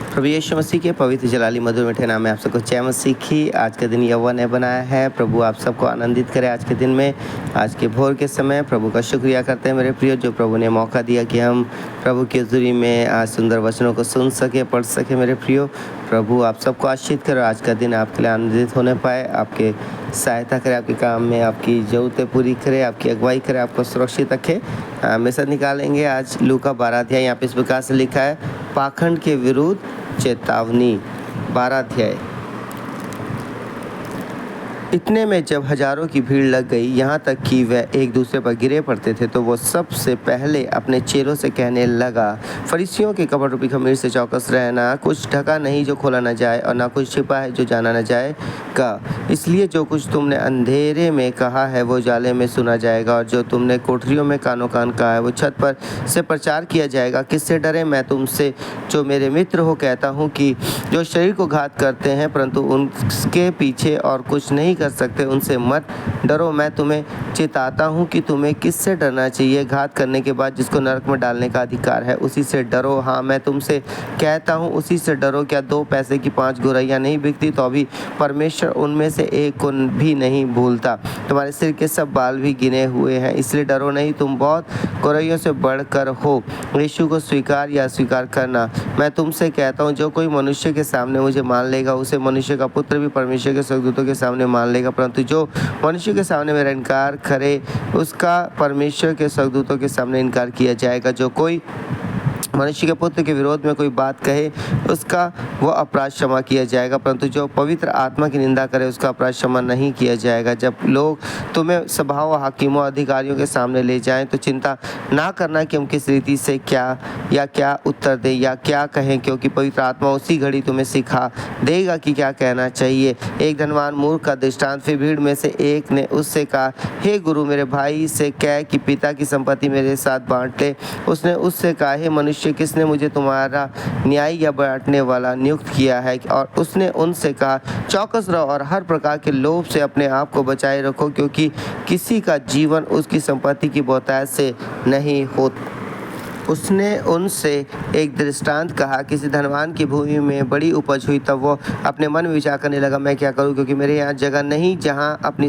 प्रभु यीशु मसीह के पवित्र जलाली मधुर मीठे नाम में आप सबको जय मसीह की। आज का दिन यहोवा ने बनाया है। प्रभु आप सबको आनंदित करे। आज के दिन में, आज के भोर के समय प्रभु का शुक्रिया करते हैं मेरे प्रिय, जो प्रभु ने मौका दिया कि हम प्रभु की हज़ूरी में आज सुंदर वचनों को सुन सके, पढ़ सके। मेरे प्रियो, प्रभु आप सबको आशीष करे। आज का दिन आपके लिए आनंदित होने पाए, आपके सहायता करे, आपके काम में आपकी ज़रूरतें पूरी करे, आपकी अगुवाई करे, आपको सुरक्षित रखे। हमेशा निकालेंगे आज लूका 12 अध्याय। यहाँ पे इस प्रकार से लिखा है, पाखंड के विरुद्ध चेतावनी। 12 अध्याय। इतने में जब हजारों की भीड़ लग गई, यहाँ तक कि वह एक दूसरे पर गिरे पड़ते थे, तो वो सबसे पहले अपने चेलों से कहने लगा, फरीसियों के कपट रूपी खमीर से चौकस रहना। कुछ ढका नहीं जो खोला न जाए, और ना कुछ छिपा है जो जाना न जाएगा। इसलिए जो कुछ तुमने अंधेरे में कहा है वो जाले में सुना जाएगा, और जो तुमने कोठरियों में कानों कान कहा है वो छत पर से प्रचार किया जाएगा। किससे डरे? मैं तुमसे जो मेरे मित्र हो कहता हूँ कि जो शरीर को घात करते हैं परंतु उनके पीछे और कुछ नहीं कर सकते, उनसे मत डरो। मैं तुम्हें चेताता हूँ कि तुम्हें किससे डरना चाहिए। घात करने के बाद जिसको नरक में डालने का अधिकार है, उसी से डरो। हाँ, मैं तुमसे कहता हूँ, उसी से डरो। क्या 2 पैसे की 5 गौरैया नहीं बिकती, तो अभी परमेश्वर उनमें से एक को भी नहीं भूलता। तुम्हारे सिर के सब बाल भी गिने हुए हैं, इसलिए डरो नहीं, तुम बहुत गौरैयों से बढ़कर हो। यीशु को स्वीकार या अस्वीकार करना। मैं तुमसे कहता हूँ, जो कोई मनुष्य के सामने मुझे मान लेगा, उसे मनुष्य का पुत्र भी परमेश्वर के स्वर्गदूतों के सामने मान लेगा। परंतु जो मनुष्य के सामने मेरा इनकार करे, उसका परमेश्वर के स्वर्गदूतों के सामने इनकार किया जाएगा। जो कोई मनुष्य के पुत्र के विरोध में कोई बात कहे, उसका वो अपराध क्षमा किया जाएगा, परंतु जो पवित्र आत्मा की निंदा करे, उसका अपराध क्षमा नहीं किया जाएगा। जब लोग तुम्हें सभाओं, हाकिमों, अधिकारियों के सामने ले जाएं, तो चिंता ना करना कि हम किस रीति से क्या उत्तर दें या क्या कहें, क्योंकि पवित्र आत्मा उसी घड़ी तुम्हें सिखा देगा कि क्या कहना चाहिए। एक धनवान मूर्ख का दृष्टांत। फिर भीड़ में से एक ने उससे कहा, हे गुरु, मेरे भाई से कह कि पिता की संपत्ति मेरे साथ बांट ले। उसने उससे कहा, हे मनुष्य, किसने मुझे तुम्हारा न्यायी या बांटने वाला नियुक्त किया है? और उसने उनसे कहा, चौकस रहो और हर प्रकार के लोभ से अपने आप को बचाए रखो, क्योंकि किसी का जीवन उसकी संपत्ति की बहुतायत से नहीं होता। उसने उनसे एक दृष्टांत कहा, किसी धनवान की भूमि में बड़ी उपज हुई। तब वो अपने मन में विचार करने लगा, मैं क्या करूं, क्योंकि मेरे यहाँ जगह नहीं जहाँ अपनी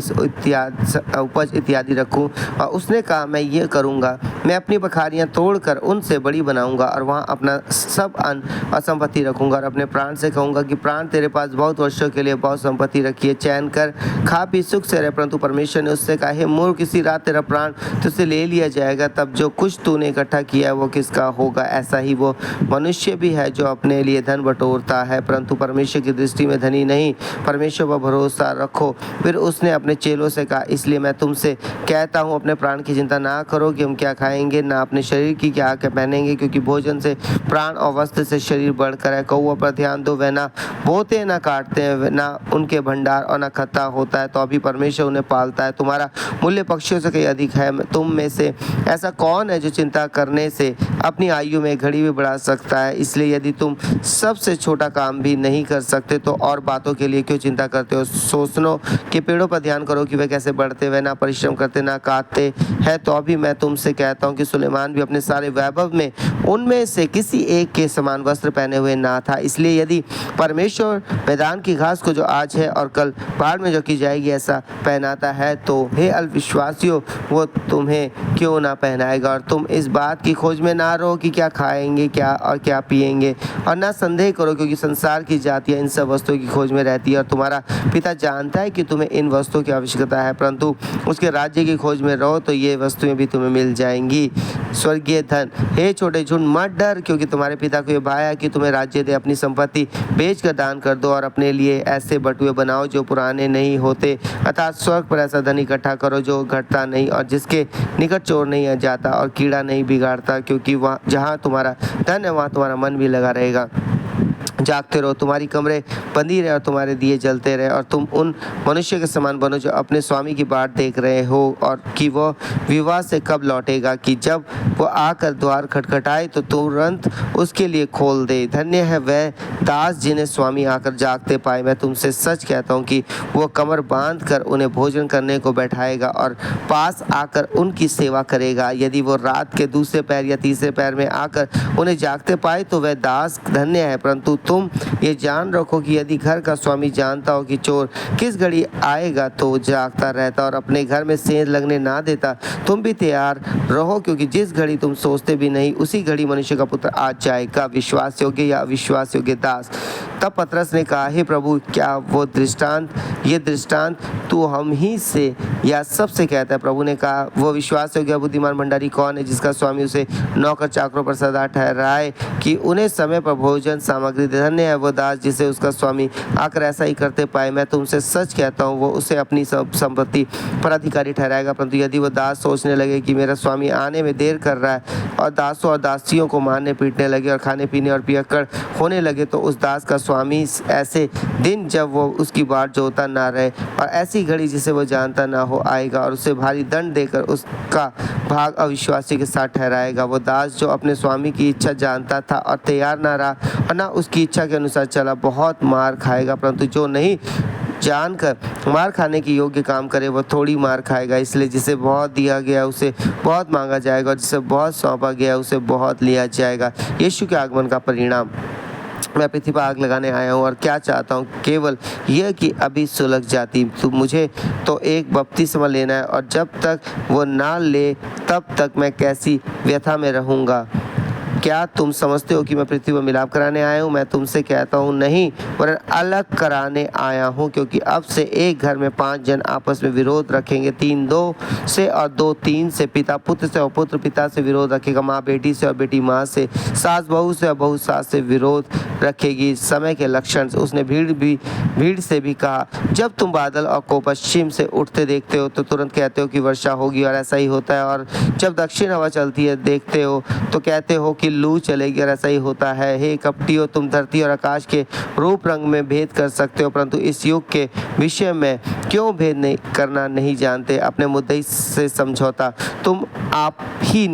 उपज इत्यादि रखूं। और उसने कहा, मैं ये करूँगा, मैं अपनी बखारियाँ तोड़कर उनसे बड़ी बनाऊँगा और वहाँ अपना सब अन्न और संपत्ति रखूँगा। और अपने प्राण से कहूँगा कि प्राण, तेरे पास बहुत वर्षों के लिए बहुत संपत्ति रखी है, चैन कर खा पी सुख से रहे। परंतु परमेश्वर ने उससे कहा, हे मूर्ख, किसी रात तेरा प्राण तुझसे ले लिया जाएगा। तब जो कुछ तूने इकट्ठा किया है वो किसका होगा? ऐसा ही वो मनुष्य भी है जो अपने लिए धन बटोरता है, परंतु परमेश्वर की दृष्टि में धनी नहीं। परमेश्वर पर भरोसा रखो। फिर उसने अपने चेलों से कहा, इसलिए मैं तुमसे कहता हूँ, अपने प्राण की चिंता ना करो कि हम क्या खाएंगे, ना अपने शरीर की क्या पहनेंगे, क्योंकि भोजन से प्राण और वस्त्र से शरीर बढ़कर है। कौओं पर ध्यान दो, वह ना बोते ना काटते हैं, ना उनके भंडार और ना खत्ता होता है, तो अभी परमेश्वर उन्हें पालता है। तुम्हारा मूल्य पक्षियों से कहीं अधिक है। तुम में से ऐसा कौन है जो चिंता करने से अपनी आयु में घड़ी भी बढ़ा सकता है? इसलिए यदि तुम सबसे छोटा काम भी नहीं कर सकते, तो और बातों के लिए क्यों चिंता करते हो? सोचनो के पेड़ों पर ध्यान करो कि वे कैसे बढ़ते, वे ना परिश्रम करते ना काटते हैं। तो अभी मैं तुमसे कहता हूँ कि सुलेमान भी अपने सारे वैभव में उनमें से किसी एक के समान वस्त्र पहने हुए ना था। इसलिए यदि परमेश्वर मैदान की घास को जो आज है और कल पहाड़ में जो की जाएगी ऐसा पहनाता है, तो हे अल्पविश्वासियों, वो तुम्हें क्यों ना पहनाएगा? और तुम इस बात की खोज में ना रहो कि क्या खाएंगे, क्या और क्या पिएंगे, और ना संदेह करो, क्योंकि संसार की जातियां इन सब वस्तुओं की खोज में रहती है, और तुम्हारा पिता जानता है कि तुम्हें इन वस्तुओं की आवश्यकता है। परंतु उसके राज्य की खोज में रहो, तो ये वस्तुएं भी तुम्हें मिल जाएंगी। स्वर्गीय धन। हे छोटे झुंड, मत डर, क्योंकि तुम्हारे पिता को ये भाया कि तुम्हें राज्य दे। अपनी संपत्ति बेच कर दान कर दो, और अपने लिए ऐसे बटुए बनाओ जो पुराने नहीं होते, अर्थात स्वर्ग पर ऐसा धन इकट्ठा करो जो घटता नहीं और जिसके निकट चोर नहीं जाता और कीड़ा नहीं बिगाड़ता, क्योंकि वहाँ जहाँ तुम्हारा धन है वहाँ तुम्हारा मन भी लगा रहेगा। जागते रहो, तुम्हारी कमरे बंदी रहे और तुम्हारे दिए जलते रहे, और तुम उन मनुष्य के समान बनो जो अपने स्वामी की बाट देख रहे हो, और कि वह विवाह से कब लौटेगा, कि जब वो आकर द्वार खटखटाए तो तुरंत उसके लिए खोल दे। धन्य है वह दास जिन्हें स्वामी आकर जागते पाए, मैं तुमसे सच कहता हूँ कि वो कमर बांध कर उन्हें भोजन करने को बैठाएगा और पास आकर उनकी सेवा करेगा। यदि वो रात के दूसरे पहर या तीसरे पहर में आकर उन्हें जागते पाए तो वह दास धन्य है। परंतु तुम ये जान रखो कि यदि घर का स्वामी जानता हो कि चोर किस घड़ी आएगा तो वो जागता रहता और अपने घर में सेंध लगने ना देता। तुम भी तैयार रहो, क्योंकि जिस घड़ी तुम सोचते भी नहीं उसी घड़ी मनुष्य का पुत्र आ जाएगा। विश्वास योग्य या अविश्वास योग्य दास। तब पतरस ने कहा, हे प्रभु, क्या ये दृष्टांत तू हम ही से या सबसे कहता है? प्रभु ने कहा, वो विश्वास योग्य बुद्धिमान भंडारी कौन है जिसका स्वामी उसे नौकर चाकरों पर सदा ठहराए कि उन्हें समय पर भोजन सामग्री दे। धन्य है वो दास जिसे उसका स्वामी आकर ऐसा ही करते पाए। मैं तुमसे सच कहता हूँ, वो उसे अपनी संपत्ति पर अधिकारी ठहराएगा। परंतु यदि वो दास सोचने लगे कि मेरा स्वामी आने में देर कर रहा है और दासों और दासियों को मारने पीटने लगे और खाने पीने और पियक्कड़ होने लगे, तो उस दास का स्वामी ऐसे दिन जब वो उसकी बाट जोता ना रहे और ऐसी घड़ी जिसे वो जानता ना हो आएगा और उसे भारी दंड देकर उसका भाग अविश्वासी के साथ ठहराएगा। वो दास जो अपने स्वामी की इच्छा जानता था और तैयार ना रहा और ना उसकी इच्छा के अनुसार चला, बहुत मार खाएगा। परंतु जो नहीं जानकर मार खाने की योग्य काम करे वो थोड़ी मार खाएगा। इसलिए जिसे बहुत दिया गया उसे बहुत मांगा जाएगा और जिसे बहुत सौंपा गया उसे बहुत लिया जाएगा। यीशु के आगमन का परिणाम। मैं पृथ्वी पर आग लगाने आया हूँ और क्या चाहता हूँ केवल यह कि अभी सुलग जाती। तो मुझे तो एक बपतिस्मा लेना है और जब तक वो ना ले तब तक मैं कैसी व्यथा में रहूँगा। क्या तुम समझते हो कि मैं पृथ्वी पर मिलाप कराने आया हूँ? मैं तुमसे कहता हूँ नहीं, वरन अलग कराने आया हूँ। क्योंकि अब से एक घर में 5 जन आपस में विरोध रखेंगे, 3 2 से और 2 3 से। पिता पुत्र से और पुत्र पिता से विरोध रखेगा, माँ बेटी से और बेटी माँ से, सास बहू से और बहू सास से विरोध रखेगी। समय के लक्षण। उसने भीड़ से भी कहा, जब तुम बादल और को पश्चिम से उठते देखते हो तो तुरंत कहते हो कि वर्षा होगी और ऐसा ही होता है, और जब दक्षिण हवा चलती है देखते हो तो कहते हो कि लू चलेगी और ऐसा ही होता है। हे कपटियों, तुम धरती और आकाश के रूप रंग में भेद कर सकते हो, परंतु इस युग के विषय में क्यों भेद करना नहीं जानते? अपने मुद्दे से समझौता तुम आप ही